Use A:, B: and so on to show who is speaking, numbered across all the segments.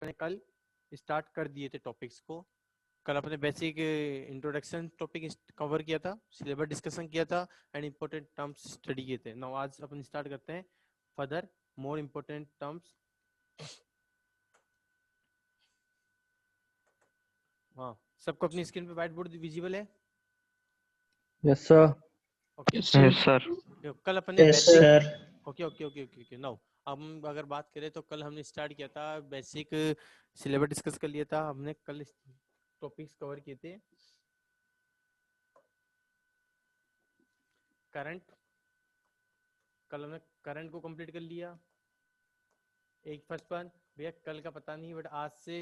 A: अपने कल स्टार्ट कर दिए थे टॉपिक्स को। कल अपने बेसिक इंट्रोडक्शन टॉपिक कवर किया था, सिलेबस डिस्कशन किया था एंड इम्पोर्टेंट टर्म्स स्टडी किए थे। नाउ आज अपन स्टार्ट करते हैं फर्दर मोर इम्पोर्टेंट टर्म्स। हाँ, सबको अपनी स्क्रीन पे व्हाइट बोर्ड विजिबल है?
B: Yes sir.
A: Okay
C: yes sir.
A: कल अपन ने
B: yes
A: basic
B: sir.
A: Okay okay okay okay okay now हम अगर बात करें तो कल हमने स्टार्ट किया था बेसिक सिलेबस डिस्कस कर लिया था हमने। कल टॉपिक्स कवर किए थे करंट, कल हमने करंट को कंप्लीट कर लिया। एक फर्स्ट वन भैया कल का पता नहीं, बट आज से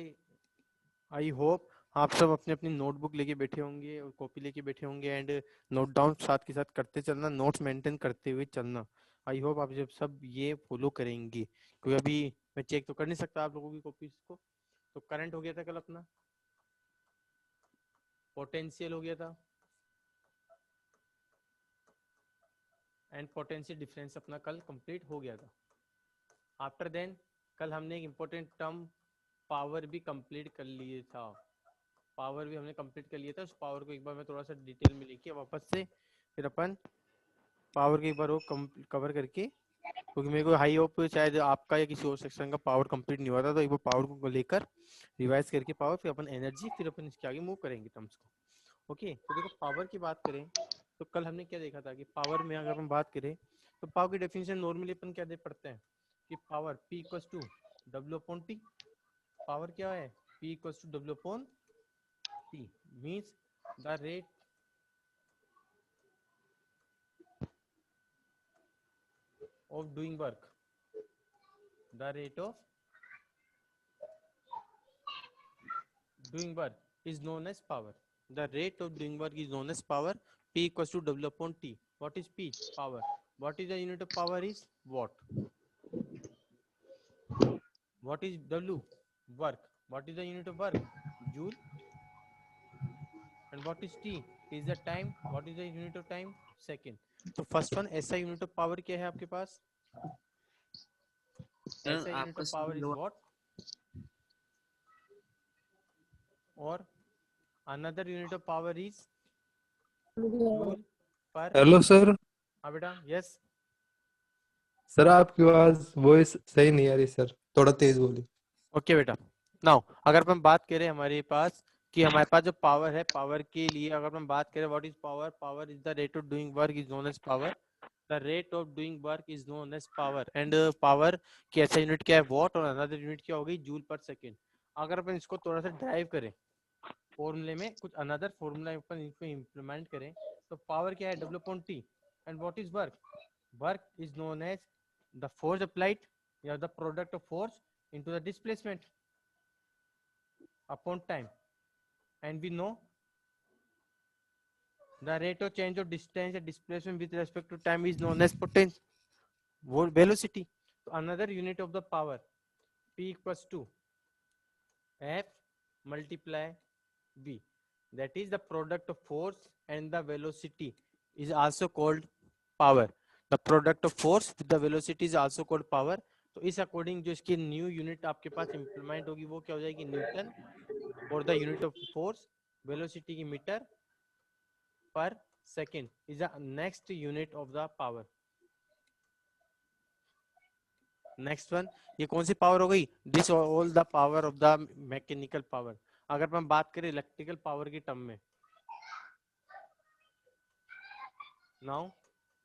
A: आई होप आप सब अपने अपनी नोटबुक लेके बैठे होंगे और कॉपी लेके बैठे होंगे एंड नोट डाउन साथ के साथ करते चलना, नोट्स मेंटेन करते हुए चलना। आई होप आप जब सब ये फॉलो करेंगे, क्योंकि अभी मैं चेक तो कर नहीं सकता आप लोगों की कॉपीज को। तो करंट हो गया था कल अपना, पोटेंशियल हो गया था एंड पोटेंशियल डिफरेंस अपना कल कंप्लीट हो गया था। आफ्टर देन कल हमने एक इम्पोर्टेंट टर्म पावर भी कंप्लीट कर लिए था। पावर भी हमने कंप्लीट कर लिया था। उस पावर को एक बार मैं थोड़ा सा डिटेल में लिखी वापस से, फिर अपन पावर के एक बार वो कवर करके, क्योंकि मेरे को हाई होप शायद आपका या किसी और सेक्शन का पावर कंप्लीट नहीं हुआ था, तो एक बार पावर को लेकर रिवाइज करके पावर, फिर अपन एनर्जी, फिर अपन इसके आगे मूव करेंगे टर्म्स को। ओके तो देखो पावर की बात करें तो कल हमने क्या देखा था कि पावर में अगर हम बात करें तो पावर की डेफिनेशन नॉर्मली अपन क्या दे पढ़ते हैं कि power P equals to W upon T। Power क्या है? P equals to W upon T means the rate of doing work, the rate of doing work is known as power. The rate of doing work is known as power. P equals to W upon T. What is P? Power. What is the unit of power? Is watt. What is W? Work. What is the unit of work? Joule. And what is T? T is the time. What is the unit of time? Second. तो first one ऐसा unit of power क्या है आपके पास? ऐसा unit of power is what, और another unit of power is joule per.
C: Hello sir.
A: हाँ बेटा, यस
C: सर आपकी आवाज वॉइस सही नहीं आ रही सर, थोड़ा तेज बोलिए।
A: ओके बेटा। नाउ अगर हम बात करें हमारे पास कि हमारे पास जो पावर है, पावर के लिए अगर हम बात करें what is power? Power is the rate of doing work is known as power. The rate of doing work is known as power and power की ऐसा यूनिट क्या है? वॉट, और अनदर यूनिट क्या होगी? जूल पर सेकेंड। अगर अपन इसको थोड़ा सा ड्राइव करें फॉर्मूले में, कुछ अनदर फॉर्मूला अपन इसमें इंप्लीमेंट करें तो पावर क्या है? W upon T। And what is work? Work is known as the force applied या the product of force into the displacement upon time, and we know the rate of change of distance and displacement with respect to time is known as potential velocity. So another unit of the power P equals to F multiply V, that is the product of force and the velocity is also called power. The product of force with the velocity is also called power. तो इस according जो इसकी new unit आपके पास implement होगी वो क्या हो जाएगी? न्यूटन, और the unit of force velocity की metre per second is the next unit of the power. Next one, ये कौन सी पावर हो गई? This all the power of the mechanical power. अगर हम बात करें इलेक्ट्रिकल पावर की टर्म में, now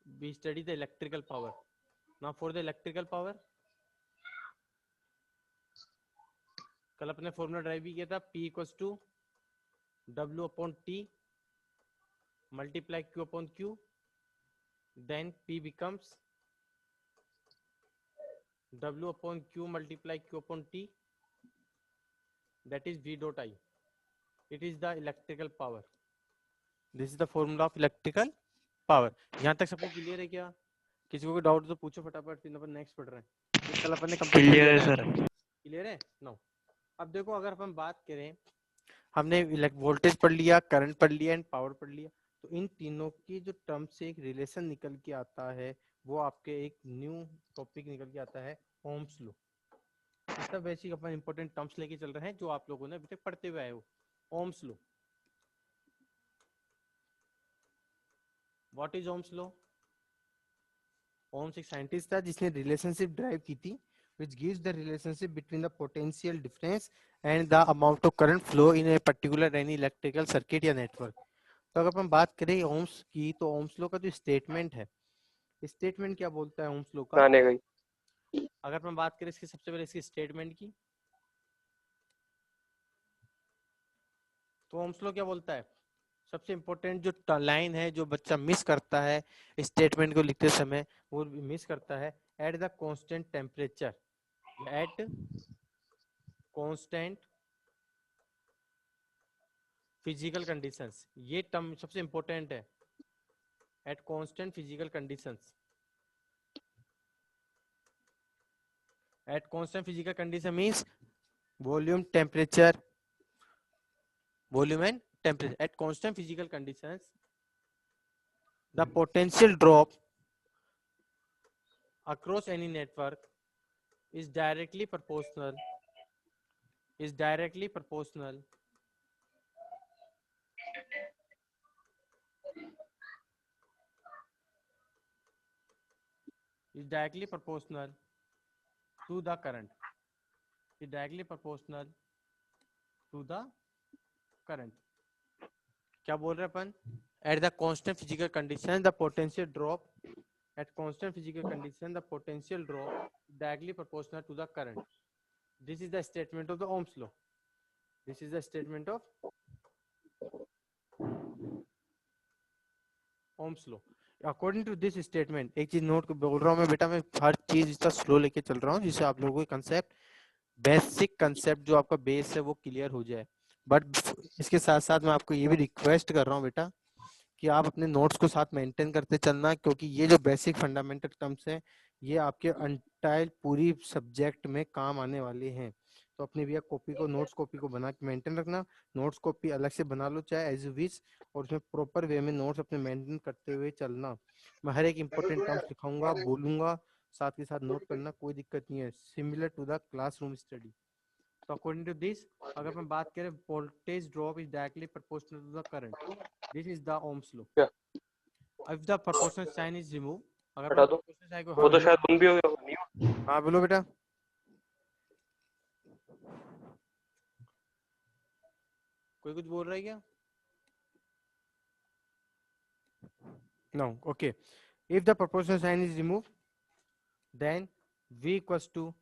A: we study the electrical power. Now for the electrical power कल अपने फॉर्मूला ड्राइव भी किया था, P equals to W upon T multiply Q upon Q, then P becomes W upon Q multiply Q upon T, that is V dot I. It is the electrical power. This is the formula of electrical power. यहाँ तक सबको clear है क्या? किसी को कोई doubt तो पूछो फटाफट, फिर अपन नेक्स्ट पढ़ रहे हैं। कल अपन ने कंप्लीट कर लिया था। क्लियर है? नो अब देखो अगर अपन बात करें, हमने वोल्टेज पढ़ लिया, करंट पढ़ लिया एंड पावर पढ़ लिया, तो इन तीनों की जो टर्म से एक रिलेशन निकल के आता है वो आपके एक न्यू टॉपिक निकल के आता है, ओम्स लॉ। ये सब बेसिक अपन इंपॉर्टेंट टर्म्स लेके चल रहे हैं जो आप लोगों ने अभी तक पढ़ते हुए आए हो। Ohm's law, what is Ohm's law? Ohm's एक साइंटिस्ट था जिसने रिलेशनशिप ड्राइव की थी which gives the relationship between the potential difference and the amount of current flow in a particular any electrical circuit या network। तो अगर अपन बात करें ओम्स की तो ओम्स लॉ का जो स्टेटमेंट है, स्टेटमेंट क्या बोलता है ओम्स लॉ का?
D: गाने गई
A: अगर अपन बात करें इसकी सबसे पहले इसकी स्टेटमेंट की, तो ओम्स लॉ क्या बोलता है? सबसे इंपॉर्टेंट जो लाइन है जो बच्चा मिस करता है स्टेटमेंट को लिखते समय, वो मिस करता है, at the constant temperature, at constant physical conditions. ये टर्म सबसे इंपॉर्टेंट है, at constant physical conditions. At constant physical condition means volume, temperature, volume and temperature at constant physical conditions the potential drop across any network is directly proportional is directly proportional is directly proportional to the current is directly proportional to the current। क्या बोल रहे हैं अपन? at the constant physical condition the potential drop at constant physical condition the potential drop directly proportional to the current। this is the statement of the Ohm's law, this is the statement of Ohm's law। according to this statement, एक चीज note बोल रहा हूँ मैं बेटा, मैं हर चीज इतना स्लो लेके चल रहा हूँ जिससे आप लोगों को कंसेप्ट, बेसिक कंसेप्ट जो आपका बेस है वो क्लियर हो जाए। बट इसके साथ साथ मैं आपको ये भी रिक्वेस्ट कर रहा हूँ बेटा कि आप अपने नोट्स को साथ मेंटेन करते चलना, क्योंकि ये जो बेसिक फंडामेंटल टर्म्स हैं ये आपके एंटायर पूरी सब्जेक्ट में काम आने वाले हैं। तो अपनी भैया कॉपी को, नोट्स कॉपी को बना के मेंटेन रखना, नोट्स कॉपी अलग से बना लो चाहे एज यू विश, और उसमें प्रॉपर वे में नोट्स अपने मेंटेन करते हुए चलना। मैं हर एक इंपॉर्टेंट टर्म्स लिखाऊंगा, बोलूंगा, साथ के साथ नोट करना, कोई दिक्कत नहीं है, similar to the classroom study. तो अकॉर्डिंग टू दिस अगर हम बात करें, voltage drop is directly proportional to the current, this is the Ohm's law. If the proportional sign is remove, अगर
D: हटा दो,
A: proportional sign को,
D: वो तो शायद उन भी हो गया नहीं हो।
A: हाँ बोलो बेटा। कोई कुछ बोल रहा है क्या? No, okay. If the proportional sign is removed, then V equals to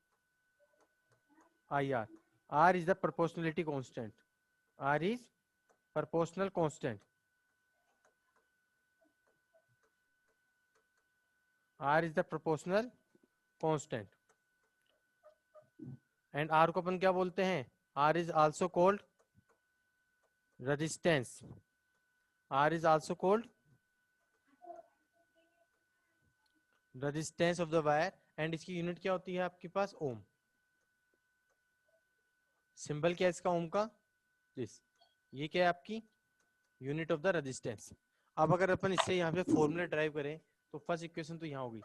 A: IR. R is the proportionality constant. R is proportional constant. R is the proportional constant. And R को अपन क्या बोलते हैं? R is also called resistance. R is also called resistance of the wire. And इसकी unit क्या होती है आपके पास? ओम। Symbol क्या है इसका ओम का? दिस। ये क्या है आपकी यूनिट ऑफ द रेजिस्टेंस। अब अगर अपन इससे यहाँ पे फॉर्मूला ड्राइव करें तो फर्स्ट इक्वेशन तो यहाँ होगी।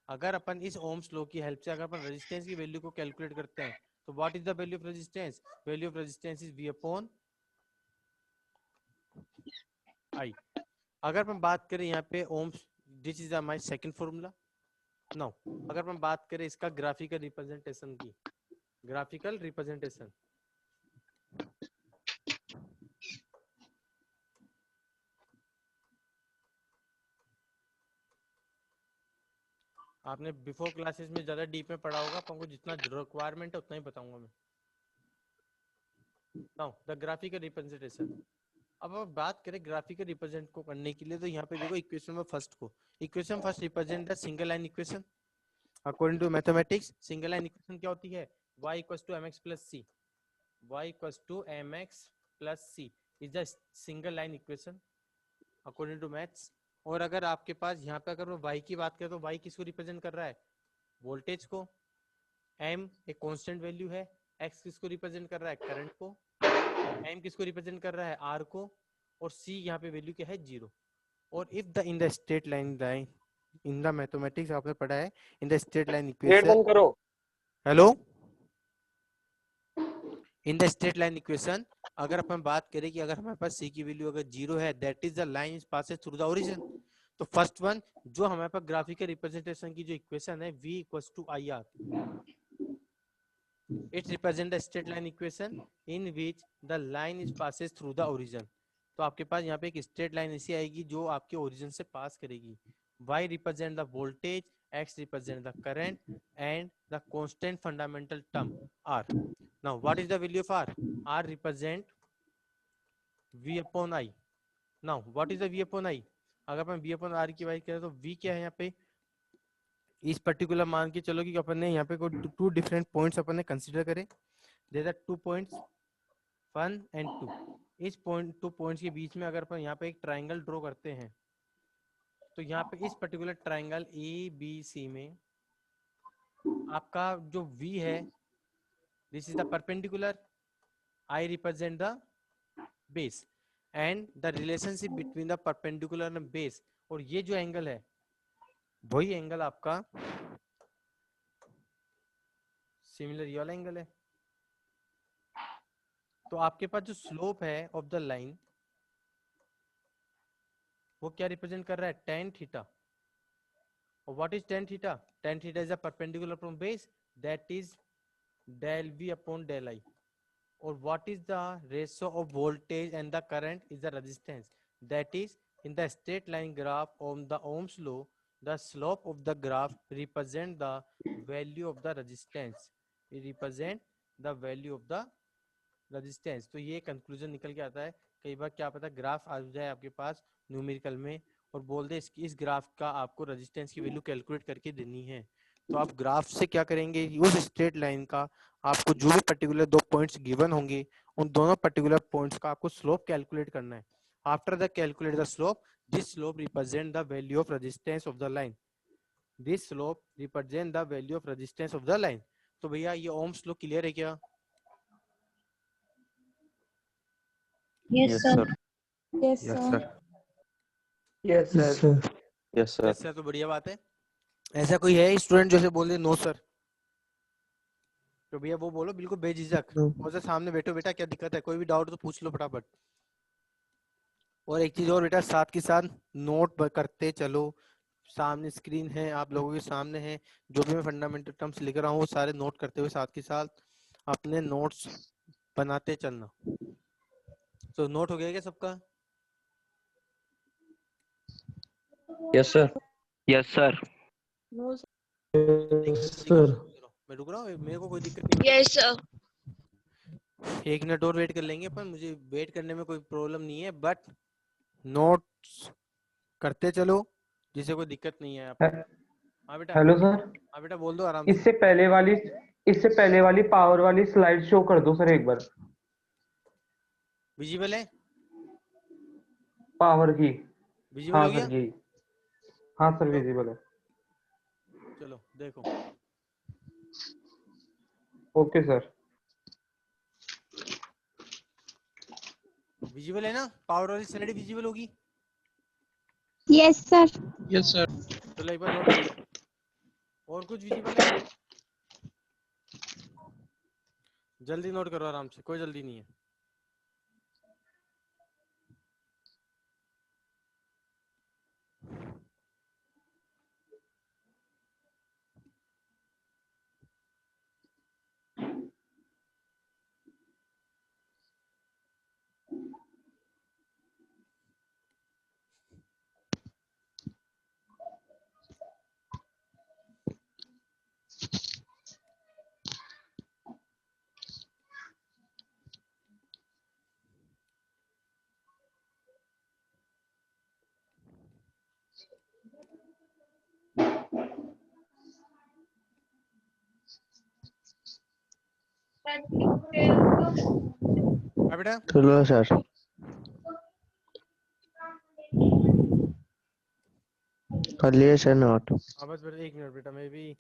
A: अगर अपन इस ओम्स लॉ की हेल्प से अगर अपन रेजिस्टेंस की वैल्यू को कैलकुलेट करते हैं तो what is the value of resistance? Value of resistance is V upon I। अगर अपन बात करें यहाँ पे ohms, this is my second formula. Now अगर अपन बात करें इसका ग्राफिकल रिप्रेजेंटेशन की, ग्राफिकल रिप्रेजेंटेशन, आपने बिफोर क्लासेस में ज्यादा डीप में पढ़ा होगा, आपको जितना रिक्वायरमेंट है उतना ही बताऊंगा मैं। Now the graphical representation. अब आप बात करें ग्राफिकल रिप्रेजेंट को करने के लिए तो यहाँ पे देखो इक्वेशन में फर्स्ट को, equation first represent the single line equation. According to mathematics single line equation क्या होती है? y equals to mx plus c, y equals to mx plus c is the single line equation according to maths. और अगर आपके पास यहाँ पे अगर y की बात करें तो y किसको रिप्रेजेंट कर रहा है? वोल्टेज को। m एक कांस्टेंट वैल्यू है, x किसको रिप्रेजेंट कर रहा है? करंट को। m किसको रिप्रेजेंट कर रहा है? r को। और c यहाँ पे वैल्यू क्या है? 0। और if the in the straight line in the mathematics आपने पढ़ा है, in the straight line
D: get
A: equation.
D: बंद करो।
A: Hello in the straight line equation अगर अपन बात करें कि अगर हमारे पास सी की वैल्यू अगर 0 है, that is the line is passes through the origin. तो फर्स्ट वन जो हमारे पास ग्राफिकल रिप्रेजेंटेशन की जो इक्वेशन है v equals to I R, it represent the straight line equation in which the line is passes through the origin. तो आपके पास यहाँ पे एक स्ट्रेट लाइन ऐसी आएगी जो आपके ओरिजिन से पास करेगी। y represent the voltage, x represent the current and the constant fundamental term r। now what is the value of r represent v upon i। now what is the v upon i, अगर अपन v upon r की बात करें तो v क्या है यहाँ पे, इस पर्टिकुलर मान के चलो कि अपन ने यहाँ पे कोई टू डिफरेंट पॉइंट्स अपन ने कंसीडर करे। There are 2 points 1 and 2। इस पॉइंट 2 पॉइंट्स के बीच में अगर अपन यहाँ पे एक ट्राइंगल ड्रॉ करते हैं तो यहाँ पे इस particular triangle A B C में आपका जो v है, this is the perpendicular, I represent the base and the relationship between the perpendicular and base, और ये जो एंगल है वही एंगल आपका सिमिलर ये वाला एंगल है। तो आपके पास जो स्लोप है ऑफ द लाइन वो क्या रिप्रेजेंट कर रहा है, tan थीटा। और what is tan theta, tan theta is a perpendicular from base, that is del v upon del I। or what is the ratio of voltage and the current is the resistance, that is in the straight line graph on the Ohm's law the slope of the graph represent the value of the resistance, it represent the value of the resistance। तो ये conclusion निकल के आता है। कई बार क्या पता graph आ जाए आपके पास न्यूमेरिकल में और बोल दे इस ग्राफ का आपको रेजिस्टेंस की वैल्यू कैलकुलेट करके देनी है, तो आप ग्राफ से क्या करेंगे, उस स्ट्रेट लाइन का आपको जो भी पर्टिकुलर 2 पॉइंट्स गिवन होंगे उन दोनों पर्टिकुलर पॉइंट्स का आपको स्लोप कैलकुलेट करना है। After the calculate the slope, this slope represent the value of resistance of the line, this slope represent the value of resistance of the line. तो भैया ये ओम्स लॉ क्लियर है क्या?
E: Yes,
B: Yes,
E: sir.
B: sir.
E: Yes,
C: Yes,
E: sir.
C: sir.
D: Yes,
B: Yes,
D: sir.
B: sir. Yes, sir.
A: ऐसा तो बढ़िया बात है। ऐसा कोई है स्टूडेंट जैसे बोल दे नो सर, तो भैया वो बोलो बिल्कुल बेझिझक,
B: No.
A: और से सामने बैठो बेटा क्या दिक्कत है, कोई भी डाउट तो पूछ लो फटाफट। और एक चीज और बेटा साथ के साथ नोट करते चलो, सामने स्क्रीन है आप लोगों के सामने है, जो भी मैं फंडामेंटल टर्म्स लिख रहा हूँ वो सारे नोट करते हुए साथ के साथ अपने नोट्स बनाते चलना। तो नोट हो गया क्या सबका?
B: Yes, sir.
F: Yes sir.
E: No, sir.
B: Yes, sir.
A: मैं रुक रहा हूँ, मेरे को कोई दिक्कत नहीं।
E: Yes, sir.
A: 1 मिनट और वेट कर लेंगे अपन, मुझे वेट करने में कोई प्रॉब्लम नहीं है, बट नोट्स करते चलो जिसे कोई दिक्कत नहीं है आपको। हाँ बेटा,
G: हेलो सर,
A: हाँ बेटा बोल दो आराम से।
G: इससे पहले वाली पावर वाली स्लाइड शो कर दो सर एक बार,
A: विजिबल है?
G: पावर की।
A: विजिबल
G: हाँ
A: हो गया?
G: सर जी, हाँ सर विजिबल है।
A: चलो देखो,
G: ओके सर।
A: विजिबल है ना, पावर वाली स्लाइड विजिबल होगी।
E: Yes, sir.
B: Yes, sir.
A: चलो एक बार नोट कर लो। और कुछ विजिबल है? जल्दी नोट करो आराम से, कोई जल्दी नहीं है। हाँ बेटा,
B: चलो सर। कर लिए सर नोट।
A: हाँ बस बेटा 1 मिनट बेटा, मैं भी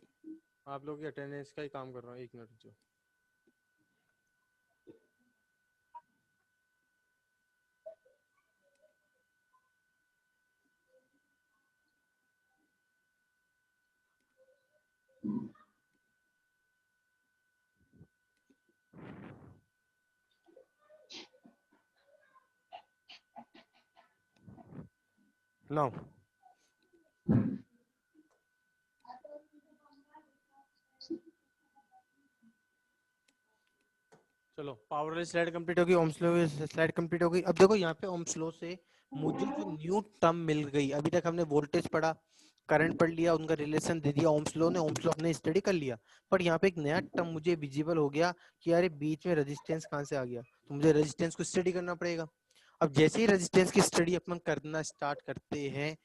A: आप लोगों की अटेंडेंस का ही काम कर रहा हूँ, 1 मिनट जो। नाउ चलो पावर वाली स्लाइड कंप्लीट होगी, ओम्स लॉ की स्लाइड कंप्लीट हो गई। अब देखो यहाँ पे ओम्स लॉ से मुझे जो न्यू टर्म मिल गई, अभी तक हमने वोल्टेज पढ़ा, करंट पढ़ लिया, उनका रिलेशन दे दिया ओम्स लॉ ने, ओम्स लॉ हमने स्टडी कर लिया, पर यहाँ पे एक नया टर्म मुझे विजिबल हो गया कि यार बीच में रेजिस्टेंस कहाँ से आ गया, तो मुझे रेजिस्टेंस को स्टडी करना पड़ेगा। अब जैसे ही रेजिस्टेंस की स्टडी अपन करना स्टार्ट करते हैं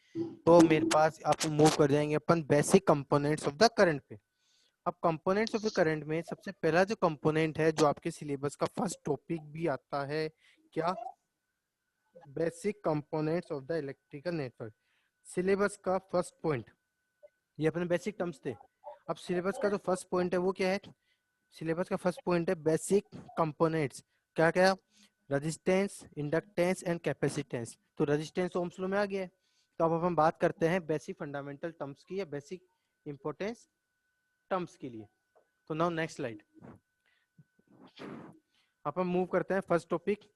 A: तो मेरे पास आप मूव कर जाएंगे अपन basic components of the current पे। अब कंपोनेंट्स ऑफ द करंट में सबसे पहला जो कंपोनेंट है जो आपके सिलेबस का फर्स्ट टॉपिक भी आता है, क्या? Basic components of the electrical network. Syllabus का फर्स्ट पॉइंट, ये अपने बेसिक टर्म्स थे। अब सिलेबस का जो फर्स्ट पॉइंट है वो क्या है? सिलेबस का फर्स्ट पॉइंट है बेसिक कंपोनेंट्स। क्या क्या? Resistance, inductance and capacitance. तो रेजिस्टेंस ओम्स लॉ में आ गया है। तो अब अपन बात करते हैं बेसिक फंडामेंटल टर्म्स की या बेसिक इंपॉर्टेंस टर्म्स के लिए। तो नाउ नेक्स्ट स्लाइड, अपन मूव करते हैं first topic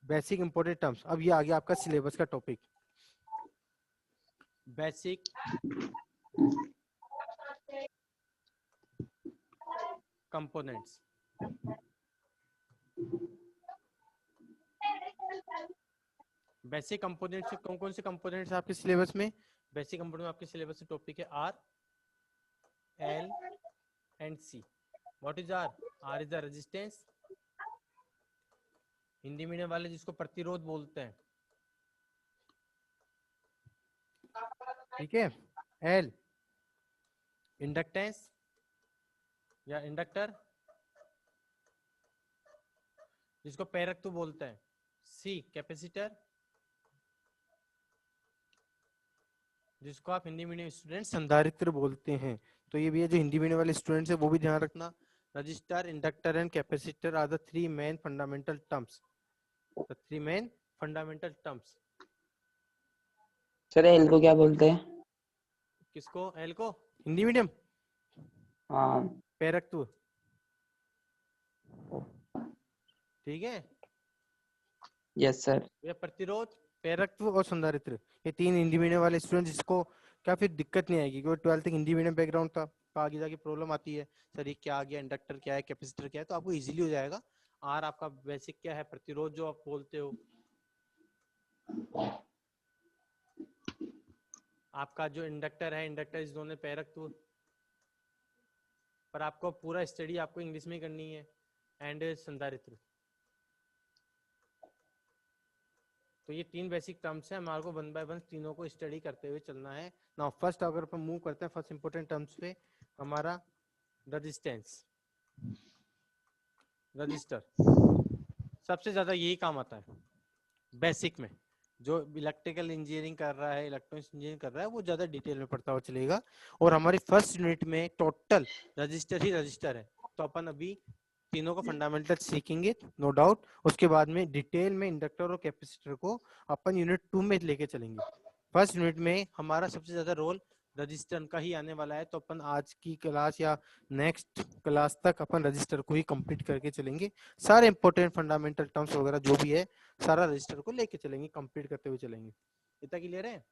A: basic important terms. अब ये आ गया आपका सिलेबस का topic, basic components. Basic components से कौन कौन से कंपोनेंट्स आपके सिलेबस में? बेसिक कंपोनेंट में आपके सिलेबस में टॉपिक है R, L and C. What is R? R is the resistance, Hindi medium वाले जिसको प्रतिरोध बोलते हैं, ठीक है। एल इंडक्टेंस या इंडक्टर जिसको प्रेरकत्व बोलते हैं। सी कैपेसिटर जिसको आप हिंदी मीडियम स्टूडेंट संधारित्र बोलते हैं। तो ये भी है जो हिंदी मीडियम वाले स्टूडेंट्स है वो भी ध्यान रखना। Resistor, inductor and capacitor are the three main fundamental terms. The three main fundamental terms.
D: Sir L को क्या बोलते हैं?
A: किसको? एल को? हिंदी मीडियम
D: हाँ
A: प्रेरकत्व, ठीक है।
D: Yes sir.
A: ये प्रतिरोध, प्रेरकत्व और संधारित्र, ये तीन हिंदी मीडियम वाले स्टूडेंट जिसको क्या फिर दिक्कत नहीं आएगी क्योंकि 12th तक हिंदी मीडियम बैकग्राउंड था, तो आगे जाके प्रॉब्लम आती है सर ये क्या आ गया, इंडक्टर क्या है, कैपेसिटर क्या है, तो आपको इजीली हो जाएगा। आर आपका बेसिक क्या है? प्रतिरोध जो आप बोलते हो। आपका जो इंडक्टर है, इंडक्टर इस दोनों प्रेरकत्व, पर आपको पूरा स्टडी आपको इंग्लिश में करनी है। एंड संधारित्र। तो ये तीन बेसिक टर्म्स हैं, हमारे को वन बाय वन तीनों को स्टडी करते हुए चलना है। नाउ फर्स्ट अगर अपन मूव करते हैं फर्स्ट इंपोर्टेंट टर्म्स पे, हमारा रेजिस्टेंस। रजिस्टर सबसे ज्यादा यही काम आता है बेसिक में। जो इलेक्ट्रिकल इंजीनियरिंग कर रहा है, इलेक्ट्रॉनिक्स इंजीनियरिंग कर रहा है, वो ज्यादा डिटेल में पढ़ता हुआ चलेगा। और हमारी फर्स्ट यूनिट में टोटल रजिस्टर ही रजिस्टर है, तो अपन अभी तीनों को फंडामेंटल सीखेंगे नो डाउट। उसके बाद में डिटेल में इंडक्टर और कैपेसिटर को अपन यूनिट 2 में लेके चलेंगे। फर्स्ट यूनिट में हमारा सबसे ज्यादा रोल रजिस्टर का ही आने वाला है, तो अपन आज की क्लास या नेक्स्ट क्लास तक अपन रजिस्टर को ही कंप्लीट करके चलेंगे। सारे इंपॉर्टेंट फंडामेंटल टर्म्स वगैरह जो भी है सारा रजिस्टर को लेके चलेंगे, कंप्लीट करते हुए चलेंगे। इतना क्लियर है?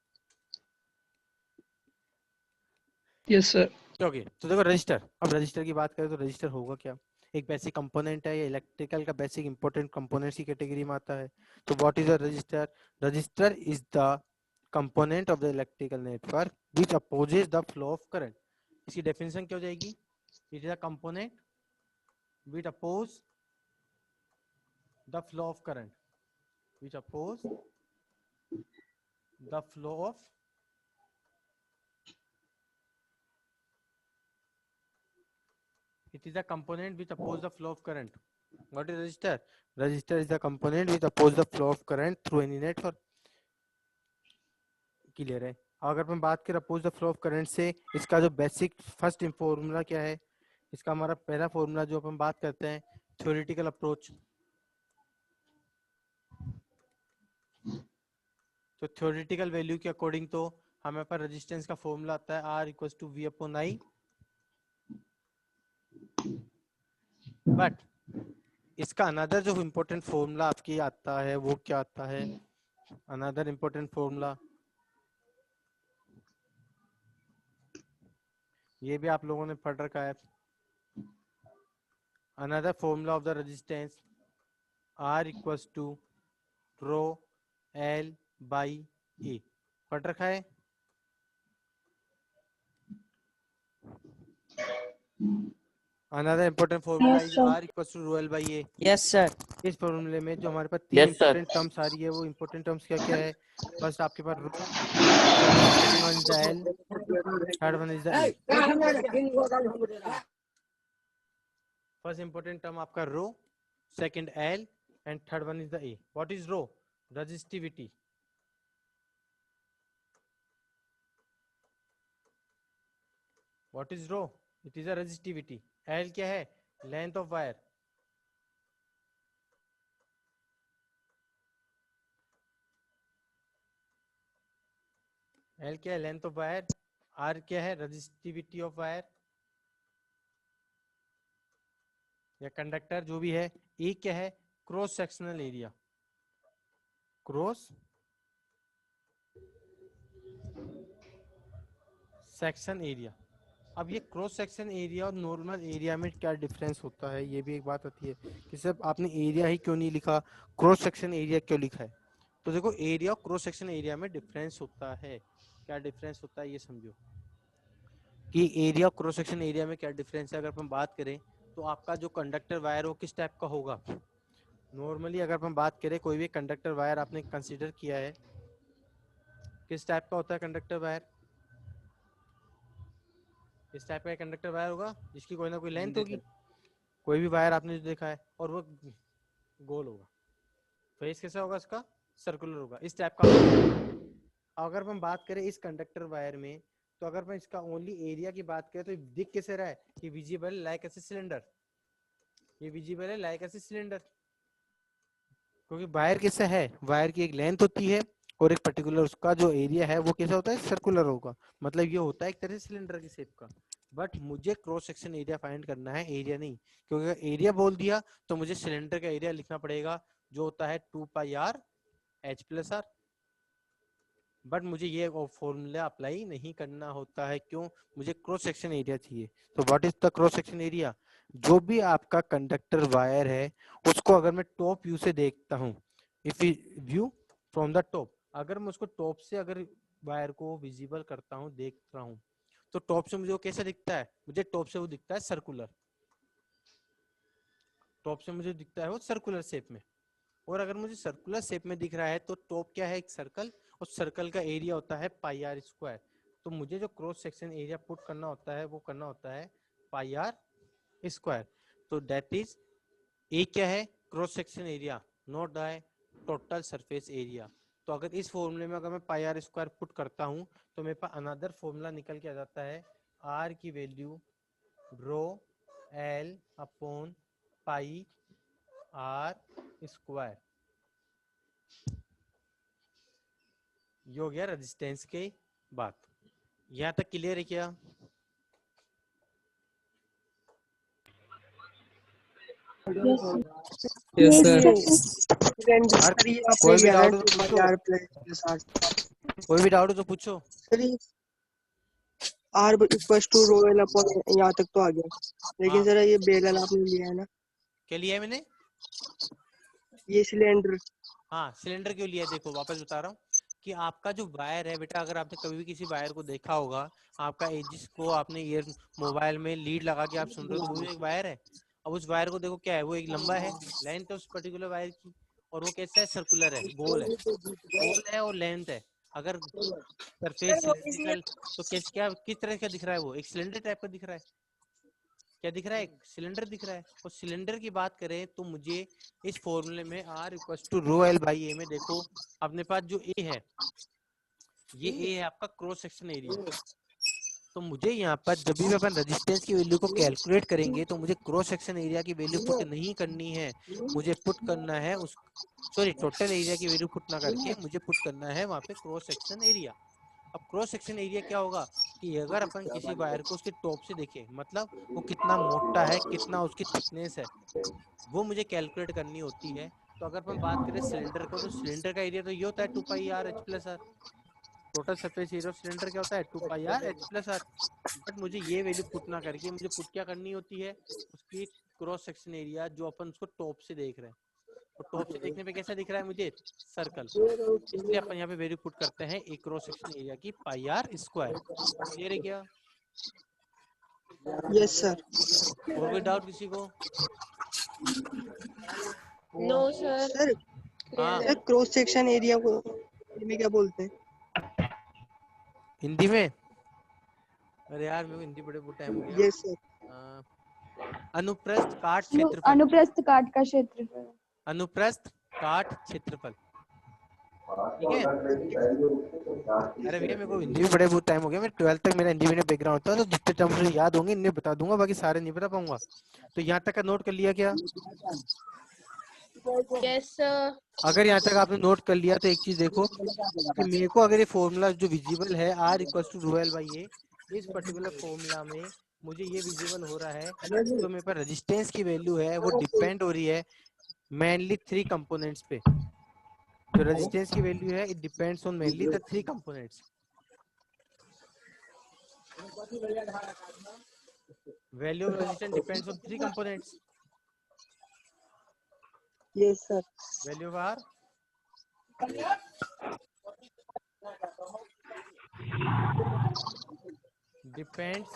B: Yes sir.
A: ओके, तो देखो रजिस्टर, अब रजिस्टर की बात करें तो रजिस्टर होगा क्या? एक बेसिक कंपोनेंट है, ये इलेक्ट्रिकल का बेसिक इंपॉर्टेंट कंपोनेंट्स की कैटेगरी में आता है। तो what is a resistor? Resistor is the component of the electrical network which opposes the flow of current. इसकी डेफिनेशन क्या हो जाएगी? It is a component which oppose the flow of current, which oppose the flow of it is a component which oppose the flow of current. What is resistor? Resistor is the component which oppose the flow of current through any network. Clear है? अगर अपन बात करें oppose the flow of current से, इसका जो basic first formula क्या है? इसका हमारा पहला फॉर्मूला जो अपन बात करते हैं थ्योरेटिकल अप्रोच, तो थ्योरेटिकल वैल्यू के अकॉर्डिंग तो हमें पर रेजिस्टेंस का फॉर्मूला आता है R equals to V upon I। But इसका अनदर जो इम्पोर्टेंट फॉर्मूला आपकी आता है वो क्या आता है? अनदर इम्पोर्टेंट फॉर्मूला ये भी आप लोगों ने पढ़ रखा है। Another formula of the resistance R equals to rho L by A, पढ़ रखा है। Another important formula
E: Yes,
A: is
E: sir.
A: R equals to rho L by A.
D: Yes, sir.
A: इस फॉर्मूले में जो हमारे पास तीन
D: Yes, sir.
A: इंपॉर्टेंट टर्म्स आ रही है, वो इंपॉर्टेंट टर्म्स क्या क्या है? फर्स्ट आपके पास rho, second one is the L, third one is the A। First important term आपका rho, second L and third one is the A। What is rho? Resistivity. What is rho? It is a resistivity. L क्या है? Length of wire. L क्या है? Length of wire. R क्या है? Resistivity of wire या conductor जो भी है। E क्या है? Cross sectional area. Cross section area. अब ये क्रॉस सेक्शन एरिया और नॉर्मल एरिया में क्या डिफरेंस होता है, ये भी एक बात आती है कि सर आपने एरिया ही क्यों नहीं लिखा, क्रॉस सेक्शन एरिया क्यों लिखा है? तो देखो, एरिया और क्रॉस सेक्शन एरिया में डिफरेंस होता है। क्या डिफरेंस होता है ये समझो कि एरिया और क्रॉस सेक्शन एरिया में क्या डिफरेंस है। अगर अपन बात करें तो आपका जो कंडक्टर वायर वो किस टाइप का होगा? नॉर्मली अगर अपन बात करें, कोई भी कंडक्टर वायर आपने कंसीडर किया है, किस टाइप का होता है कंडक्टर वायर? इस टाइप का कंडक्टर वायर होगा जिसकी कोई ना कोई लेंथ होगी। कोई भी वायर आपने जो देखा है और वो गोल होगा। फेस कैसा होगा इसका? सर्कुलर होगा, इस टाइप का। अगर हम बात करें इस कंडक्टर वायर में, तो अगर मैं इसका ओनली एरिया की बात करें तो दिख कैसे रहा है कि विजिबल लाइक एस सिलेंडर। ये विजिबल है लाइक एस सिलेंडर, क्योंकि वायर कैसा है? वायर की एक लेंथ होती है और एक पर्टिकुलर उसका जो एरिया है वो कैसा होता है? सर्कुलर होगा। मतलब ये होता है एक तरह से सिलेंडर की शेप का। बट मुझे क्रॉस सेक्शन एरिया फाइंड करना है, एरिया नहीं। क्योंकि अगर एरिया बोल दिया तो मुझे सिलेंडर का एरिया लिखना पड़ेगा, जो होता है 2 pi R H plus R. But मुझे ये फॉर्मूला अप्लाई नहीं करना होता है। क्यों? मुझे क्रॉस सेक्शन एरिया चाहिए। तो what is the cross section area? जो भी आपका कंडक्टर वायर है उसको अगर मैं टॉप व्यू से देखता हूँ, if view from the top, अगर मैं उसको टॉप से अगर वायर को विजिबल करता हूँ, देख रहा हूँ, तो टॉप से मुझे वो कैसा दिखता है? मुझे टॉप से वो दिखता है सर्कुलर। टॉप से मुझे दिखता है वो सर्कुलर शेप में। और अगर मुझे सर्कुलर शेप में दिख रहा है तो टॉप क्या है? एक सर्कल, और सर्कल का एरिया होता है पाई आर स्क्वायर। तो मुझे जो क्रॉस सेक्शन एरिया पुट करना होता है वो करना होता है पाई आर स्क्वायर। तो दैट इज ए क्या है? Cross section area, not the total surface area. तो अगर इस फॉर्मूले में अगर मैं पाई आर स्क्वायर पुट करता हूँ तो मेरे पास अनदर फॉर्मूला निकल के आ जाता है, आर की value rho L upon pi R square. ये हो गया रेजिस्टेंस की बात। यहाँ तक क्लियर है क्या?
B: Yes,
E: Yes,
B: sir.
E: sir.
A: हर
F: सर ये आपने
A: कोई भी
F: लिया ना
A: डाउट हो तो
F: 2
A: पूछो,
F: आर प्लस आर।
A: कोई भी डाउट हो तो पूछो।
F: सर ये R equals to rho L upon, यहाँ तक तो आ गया, लेकिन
A: हाँ,
F: सर ये बेलन आपने लिया है ना,
A: क्या लिया है मैंने?
F: ये सिलेंडर।
A: हाँ, सिलेंडर क्यों लिया है? देखो वापस बता रहा हूँ कि आपका जो वायर है बेटा, अगर आपने कभी भी किसी वायर को देखा होगा, आपका जिसको आपने ईयर मोबाइल में लीड लगा के आप सुन रहे हो, तो वो भी एक वायर है। अब उस वायर को देखो क्या है, वो एक लंबा है, लेंथ है उस पर्टिकुलर वायर की, और वो कैसा है? सर्कुलर है, गोल है। गोल है और लेंथ है। अगर सरफेस सिलेंड्रिकल, तो क्या किस तरह का दिख रहा है? वो एक सिलेंडर टाइप का दिख रहा है। क्या दिख रहा है? एक सिलेंडर दिख रहा है। और सिलेंडर की बात करें तो मुझे इस फॉर्मूले में R equal to rho L by A में, देखो अपने पास जो ए है, ये ए है आपका क्रॉस सेक्शन एरिया। तो मुझे यहाँ पर जब भी अपन रेजिस्टेंस की वैल्यू को कैलकुलेट करेंगे तो मुझे क्रॉस सेक्शन एरिया की वैल्यू पुट नहीं करनी है, मुझे पुट करना है उस, सॉरी, टोटल एरिया की वैल्यू पुट ना करके मुझे पुट करना है वहाँ पे क्रॉस सेक्शन एरिया। अब क्रॉस सेक्शन एरिया क्या होगा कि अगर अपन किसी वायर को उसके टॉप से देखें, मतलब वो कितना मोटा है, कितना उसकी थिकनेस है, वो मुझे कैलकुलेट करनी होती है। तो अगर अपन बात करें सिलेंडर को, तो सिलेंडर का एरिया तो ये होता है 2 pi R H plus R. Total surface area of cylinder क्या होता है 2 pi R H plus R. But मुझे ये वैल्यू पुट ना करके मुझे पुट क्या करनी होती है, उसकी क्रॉस सेक्शन एरिया जो अपन उसको टॉप से देख रहे हैं, और टॉप से देखने पे कैसा दिख रहा है मुझे, सर्कल। इसलिए अपन यहाँ पे वैल्यू पुट करते हैं एक क्रॉस सेक्शन एरिया की पाई आर स्क्वायर। क्लियर है क्या?
F: Yes sir.
A: और कोई डाउट किसी को?
E: No sir.
F: सर
A: हाँ
F: सर क्रॉस सेक्शन एरिया को हिंदी में क्या बोलते हैं?
A: हिंदी में, अरे यार मेरे को हिंदी पढ़े बहुत टाइम हो गया।
F: Yes sir.
A: अनुप्रस्थ काट क्षेत्रफल।
E: अनुप्रस्थ काट का क्षेत्रफल।
A: अनुप्रस्थ काट क्षेत्रफल, ठीक है। अरे भैया मेरे को हिंदी में पढ़े बहुत टाइम हो गया, मैं 12th तक मेरा हिंदी में बैकग्राउंड था, तो जितने टर्म्स मुझे याद होंगे इन्हें बता दूंगा, बाकी सारे नहीं बता पाऊंगा। तो यहाँ तक का नोट कर लिया क्या?
E: Yes sir.
A: अगर यहाँ तक आपने नोट कर लिया तो एक चीज देखो कि मेरे को अगर ये फॉर्मूला जो विजिबल है R equal to rho L by A, इस पर्टिकुलर फॉर्मूला में मुझे ये विजिबल हो रहा है, तो मेरे पास रेजिस्टेंस की वैल्यू है वो डिपेंड हो रही है मेनली 3 कंपोनेंट्स पे। जो रेजिस्टेंस की वैल्यू है it depends on mainly the 3 components. Value of resistance depends on 3 components.
F: Yes sir.
A: Value of R depends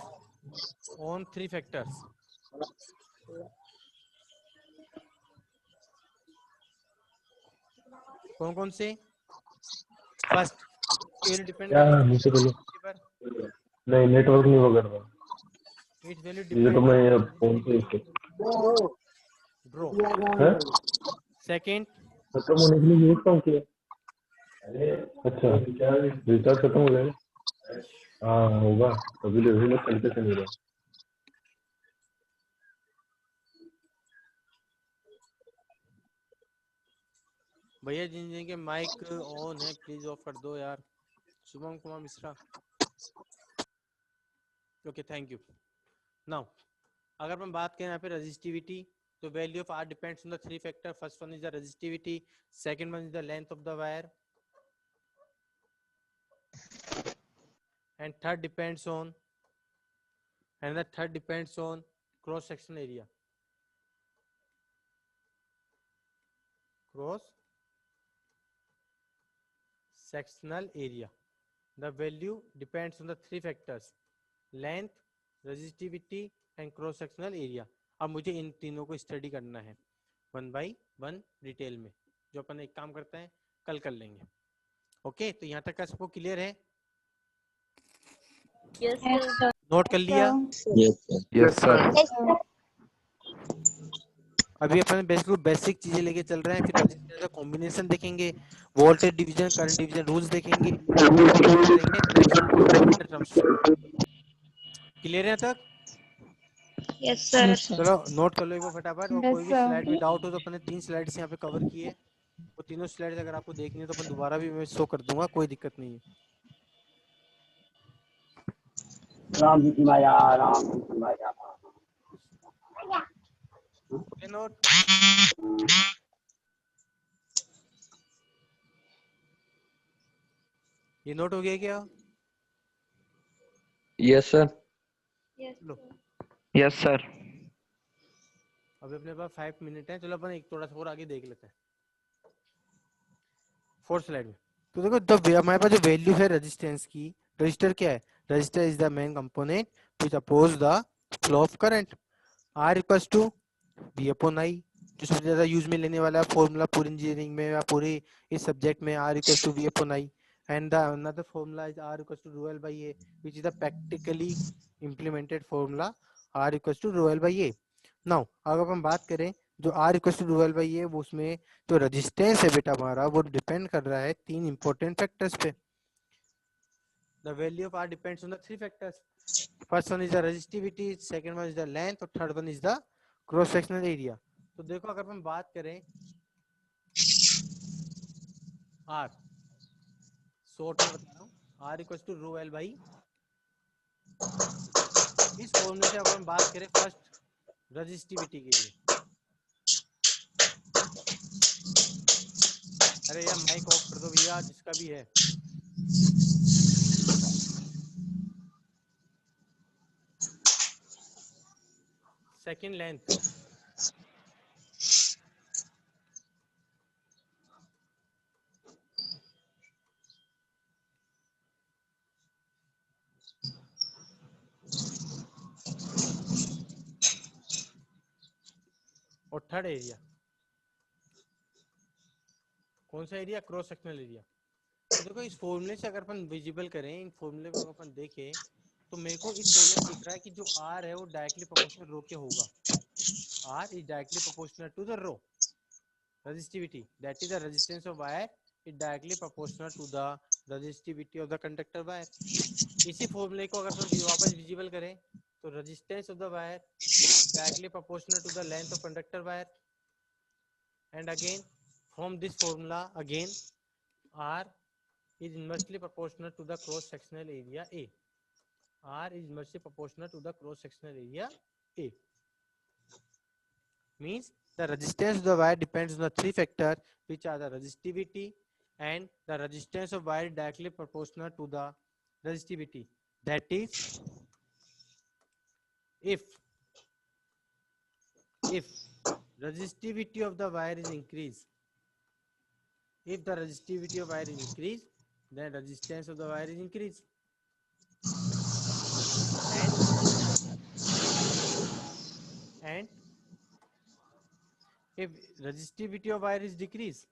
A: on 3 factors. कौन कौन से? फर्स्ट डिपेंड
C: क्या मुझसे बोलो, नहीं नेटवर्क नहीं वगैरह
A: इट वैल्यू
C: ये तो मैं फोन पे
A: ड्रॉ।
C: है
A: सेकंड
C: खत्म होने के लिए वेट कौन किया? अच्छा रिचार्ज खत्म हो जाएगा, हाँ होगा अभी ले चलते से नहीं रहा।
A: भैया जिन जिन के माइक ऑन है प्लीज ऑफ कर दो यार। Shubham Kumar Mishra, okay thank you. Now अगर हम बात करें यहाँ पे रेजिस्टिविटी, तो value of R depends on the 3 factor. First one is the resistivity, second one is the length of the wire, and third depends on cross sectional area. Cross sectional area, the value depends on the 3 factors: length, resistivity and cross sectional area. अब मुझे इन तीनों को study करना है 1 by 1 detail में, जो अपन एक काम करते हैं कल कर लेंगे। ओके तो यहाँ तक का सबको क्लियर है?
E: Yes sir.
A: नोट कर लिया?
C: Yes sir.
A: अभी अपन बेसिक चीजें लेके चल रहे हैं, फिर रजिस्टर का कॉम्बिनेशन देखेंगे, voltage division, current division rules देखेंगे। क्लियर है तक?
E: Yes sir.
A: चलो नोट कर लो एक बार फटाफट, और
E: Yes,
A: कोई भी
E: sir.
A: स्लाइड में डाउट हो तो अपने 3 स्लाइड्स यहाँ पे कवर किए, वो तीनों स्लाइड्स अगर आपको देखनी है तो अपन दोबारा भी मैं शो कर दूंगा, कोई दिक्कत नहीं है।
D: राम जी की माया, राम जी की माया।
A: नोट ये नोट हो गया क्या?
C: Yes sir.
A: लो
C: यस सर।
A: अभी अपने पास 5 मिनट है, चलो अपन एक थोड़ा सा और आगे देख लेते हैं 4th स्लाइड में। तो देखो जब हमारे पास जो वैल्यू है रेजिस्टेंस की, रजिस्टर क्या है? Resistor is the main component which oppose the flow of current. R equals to V upon I, जो सबसे ज्यादा यूज में लेने वाला फॉर्मूला पूरी इंजीनियरिंग में या पूरे इस सब्जेक्ट में, R equals to V upon I, and the another formula is R equals to rho L by A, which is the practically implemented formula R equals to rho L by A. Now अगर हम बात करें जो R equals to rho L by A, वो उसमें जो resistance है बेटा हमारा वो डिपेंड कर रहा है 3 इंपॉर्टेंट फैक्टर्स पे। The value of R depends on the 3 factors. First one is the resistivity, second one is the length, और third one is the cross sectional area. तो देखो अगर हम बात करें R, शॉर्ट में बता रहा हूँ, R equal to rho L by, इस फॉर्मूले से अगर हम बात करें फर्स्ट रेजिस्टिविटी के लिए, अरे यार माइक ऑफ कर दो भैया जिसका भी है। सेकंड लेंथ और थर्ड एरिया, कौन सा एरिया? Cross sectional area. तो देखो इस फॉर्मूले से अगर अपन विजिबल करें, इन फॉर्मूले को अपन देखें तो मेरे को इस फॉर्मूले में दिख रहा है कि जो आर है वो डायरेक्टली प्रोपोर्शनल रो के होगा। R is directly proportional to the rho resistivity, that is the resistance of wire is directly proportional to the resistivity of the conductor wire। इसी फॉर्मूले को अगर अपन वापस विजिबल करें तो resistance of the wire directly proportional to the length of conductor wire, and again from this formula again R is inversely proportional to the cross sectional area A। R is inversely proportional to the cross sectional area A, means the resistance of the wire depends on the three factors, which are the resistivity and the resistance of wire directly proportional to the resistivity. That is, if resistivity of the wire is increased, if the resistivity of wire is increased, then resistance of the wire is increased, and if resistivity of wire is decreased,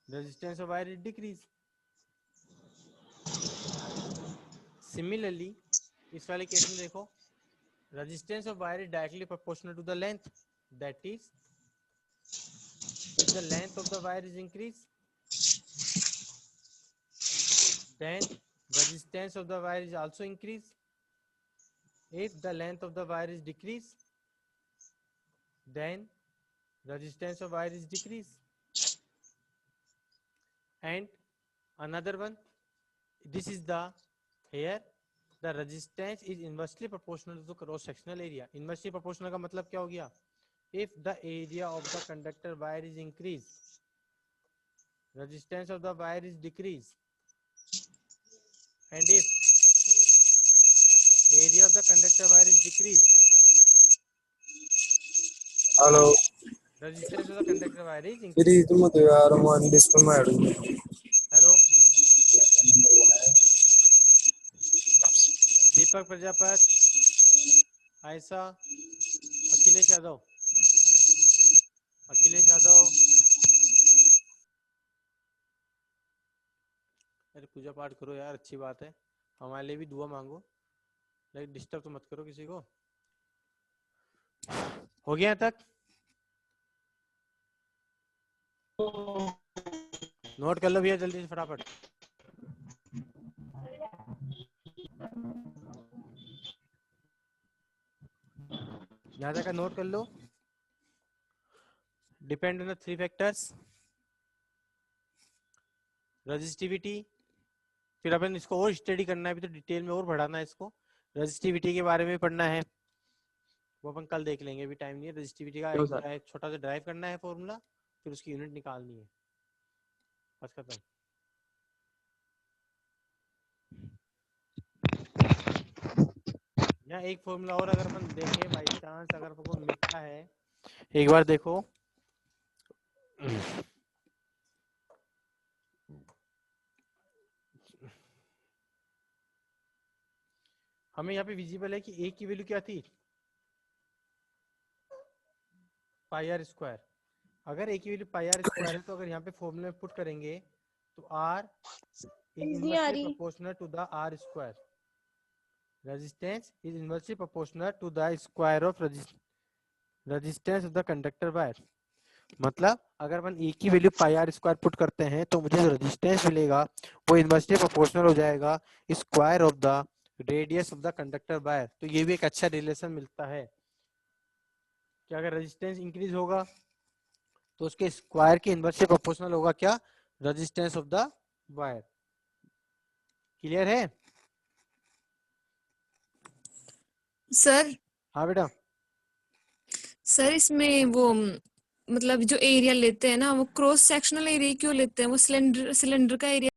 A: resistance of wire is decreased। Similarly, इस वाले case में देखो resistance of wire is directly proportional to the length, that is, if the length of the wire is increased, then resistance of the wire is also increased। If the length of the wire is decreased, then resistance of wire is decreased। And another one, this is the here the resistance is inversely proportional to the cross sectional area। Inversely proportional का मतलब क्या हो गया? If the area of the conductor wire is increased, resistance of the wire is decreased, and if area of the conductor wire is decreased,
H: Hello.
A: resistance of the conductor wire is
H: ఇది
A: increased।
H: ఇది మధ్యాహ్నం అందిస్తున్నాడు.
A: Hello दीपक प्रजापत, आयशा, अखिलेश यादव, अखिलेश यादव, अरे पूजा पाठ करो यार, अच्छी बात है, हमारे लिए भी दुआ मांगो, लेकिन डिस्टर्ब तो मत करो किसी को। हो गया तक? नोट कर लो भैया जल्दी से फटाफट। यहाँ तक का नोट कर लो। Depend on the three factors, resistivity, फिर अपन इसको और स्टडी करना है, अभी तो डिटेल में और बढ़ाना है इसको, रेजिस्टिविटी के बारे में पढ़ना है, वो अपन कल देख लेंगे, अभी टाइम नहीं है। रेजिस्टिविटी का एक छोटा सा ड्राइव करना है फॉर्मूला, फिर उसकी यूनिट निकालनी है, बस खत्म। यहाँ एक फॉर्मूला और अगर अपन देखें बाई चांस अगर अपन को मिलता है, एक बार देखो हमें यहाँ पे विजिबल है कि ए की वैल्यू क्या थी, पाई आर स्क्वायर। अगर ए की वैल्यू पाई आर स्क्वायर है तो अगर यहाँ पे फॉर्मूले में पुट करेंगे तो R is inversely proportional to the R square, resistance is inversely proportional to the square of resistance of the conductor wire. मतलब अगर अपन ए की value pi R square put करते हैं तो मुझे जो रेजिस्टेंस मिलेगा वो इनवर्सली प्रोपोर्शनल हो जाएगा square of the radius of the conductor wire. तो ये भी एक अच्छा रिलेशन मिलता है कि अगर रेजिस्टेंस इंक्रीज होगा तो उसके स्क्वायर के इनवर्सली प्रोपोर्शनल होगा क्या, resistance of the wire. Clear है
I: सर?
E: हाँ बेटा।
I: सर इसमें वो मतलब जो एरिया लेते हैं ना वो क्रॉस सेक्शनल एरिया क्यों लेते हैं? वो सिलेंडर का एरिया